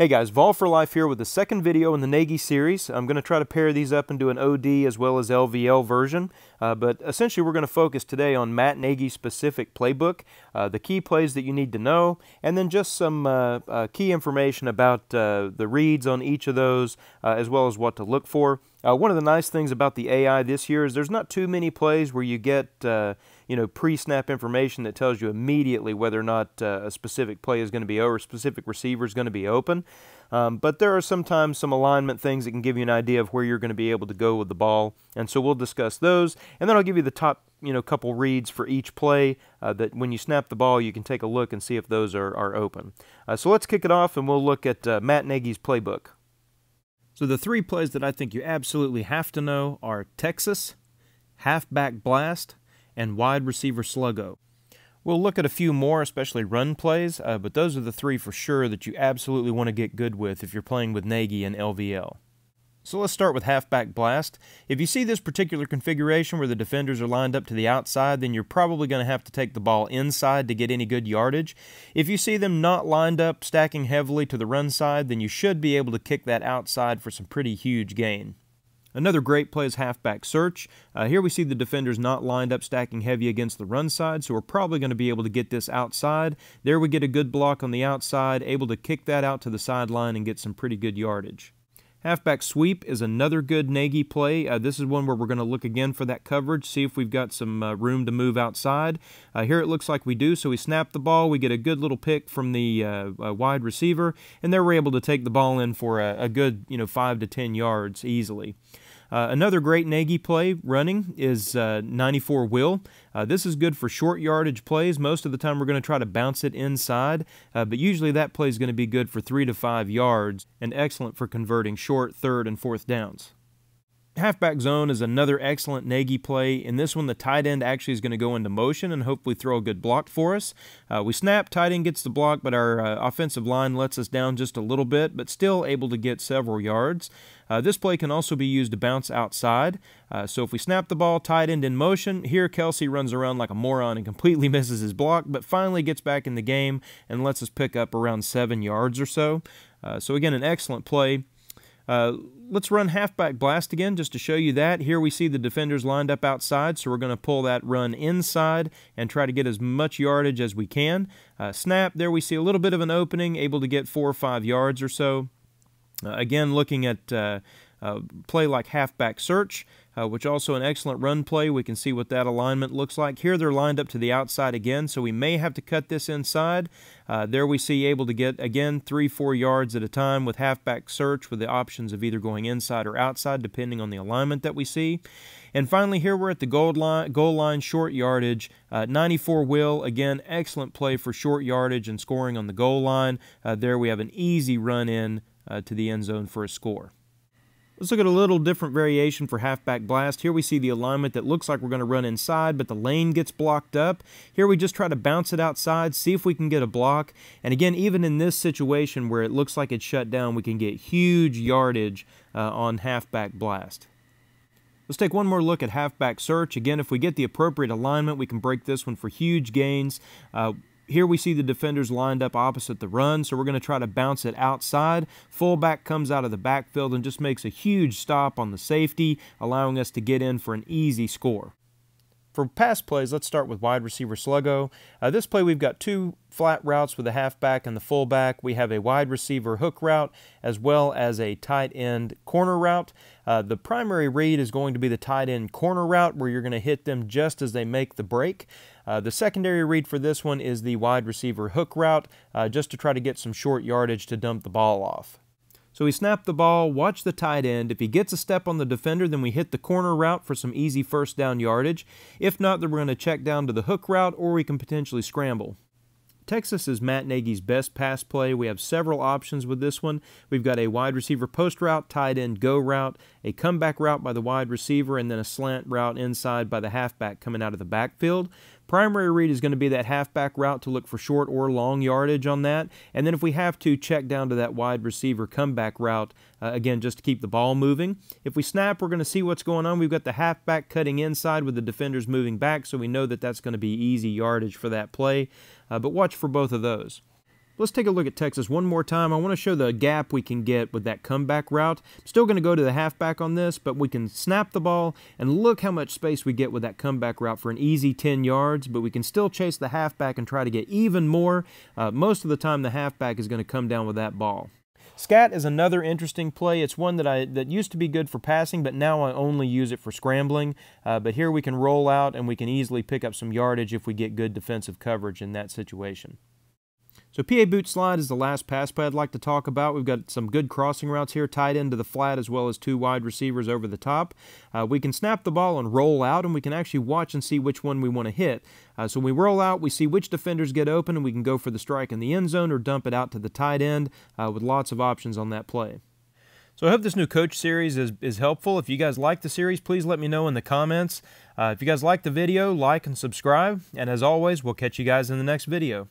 Hey guys, Vol for Life here with the second video in the Nagy series. I'm going to try to pair these up into an OD as well as LVL version, but essentially we're going to focus today on Matt Nagy's specific playbook, the key plays that you need to know, and then just some key information about the reads on each of those, as well as what to look for. One of the nice things about the AI this year is there's not too many plays where you get pre-snap information that tells you immediately whether or not a specific play is going to be over, a specific receiver is going to be open. But there are sometimes some alignment things that can give you an idea of where you're going to be able to go with the ball, and so we'll discuss those, and then I'll give you the top couple reads for each play that when you snap the ball you can take a look and see if those are open. So let's kick it off and we'll look at Matt Nagy's playbook. So the three plays that I think you absolutely have to know are Texas, halfback blast, and wide receiver sluggo. We'll look at a few more, especially run plays, but those are the three for sure that you absolutely want to get good with if you're playing with Nagy and LVL. So let's start with halfback blast. If you see this particular configuration where the defenders are lined up to the outside, then you're probably going to have to take the ball inside to get any good yardage. If you see them not lined up, stacking heavily to the run side, then you should be able to kick that outside for some pretty huge gain. Another great play is halfback search. Here we see the defenders not lined up stacking heavy against the run side, so we're probably going to be able to get this outside. There we get a good block on the outside, able to kick that out to the sideline and get some pretty good yardage. Halfback sweep is another good Nagy play. This is one where we're going to look again for that coverage, see if we've got some room to move outside. Here it looks like we do, so we snap the ball, we get a good little pick from the wide receiver, and there we're able to take the ball in for a good 5 to 10 yards easily. Another great Nagy play running is 94 will. This is good for short yardage plays. Most of the time we're going to try to bounce it inside, but usually that play is going to be good for 3 to 5 yards and excellent for converting short third and fourth downs. Halfback zone is another excellent Nagy play. In this one, the tight end actually is going to go into motion and hopefully throw a good block for us. We snap, tight end gets the block, but our offensive line lets us down just a little bit, but still able to get several yards. This play can also be used to bounce outside. So if we snap the ball, tight end in motion, here Kelsey runs around like a moron and completely misses his block, but finally gets back in the game and lets us pick up around 7 yards or so. So again, an excellent play. Let's run halfback blast again just to show you that. Here we see the defenders lined up outside, so we're going to pull that run inside and try to get as much yardage as we can. Snap, there we see a little bit of an opening, able to get 4 or 5 yards or so. Again, looking at play like halfback search, which also an excellent run play. We can see what that alignment looks like. Here they're lined up to the outside again, so we may have to cut this inside. There we see able to get, again, 3-4 yards at a time with halfback search with the options of either going inside or outside depending on the alignment that we see. And finally, here we're at the goal line short yardage. 94 will, again, excellent play for short yardage and scoring on the goal line. There we have an easy run in to the end zone for a score. Let's look at a little different variation for halfback blast. Here we see the alignment that looks like we're going to run inside, but the lane gets blocked up. Here we just try to bounce it outside, see if we can get a block. And again, even in this situation where it looks like it's shut down, we can get huge yardage on halfback blast. Let's take one more look at halfback search. Again, if we get the appropriate alignment, we can break this one for huge gains. Here we see the defenders lined up opposite the run, so we're going to try to bounce it outside. Fullback comes out of the backfield and just makes a huge stop on the safety, allowing us to get in for an easy score. For pass plays, let's start with wide receiver sluggo. This play we've got 2 flat routes with the halfback and the fullback. We have a wide receiver hook route as well as a tight end corner route. The primary read is going to be the tight end corner route where you're going to hit them just as they make the break. The secondary read for this one is the wide receiver hook route just to try to get some short yardage to dump the ball off. So we snap the ball, watch the tight end. If he gets a step on the defender, then we hit the corner route for some easy first down yardage. If not, then we're going to check down to the hook route, or we can potentially scramble. Texas is Matt Nagy's best pass play. We have several options with this one. We've got a wide receiver post route, tight end go route, a comeback route by the wide receiver, and then a slant route inside by the halfback coming out of the backfield. Primary read is going to be that halfback route to look for short or long yardage on that. And then if we have to, check down to that wide receiver comeback route, again, just to keep the ball moving. If we snap, we're going to see what's going on. We've got the halfback cutting inside with the defenders moving back, so we know that that's going to be easy yardage for that play. But watch for both of those. Let's take a look at Texas one more time. I want to show the gap we can get with that comeback route. I'm still going to go to the halfback on this, but we can snap the ball, and look how much space we get with that comeback route for an easy 10 yards, but we can still chase the halfback and try to get even more. Most of the time, the halfback is going to come down with that ball. Scat is another interesting play. It's one that used to be good for passing, but now I only use it for scrambling. But here we can roll out and we can easily pick up some yardage if we get good defensive coverage in that situation. So PA boot slide is the last pass play I'd like to talk about. We've got some good crossing routes here, tight end to the flat as well as 2 wide receivers over the top. We can snap the ball and roll out, and we can actually watch and see which one we want to hit. So when we roll out, we see which defenders get open, and we can go for the strike in the end zone or dump it out to the tight end with lots of options on that play. So I hope this new coach series is helpful. If you guys like the series, please let me know in the comments. If you guys like the video, like and subscribe. And as always, we'll catch you guys in the next video.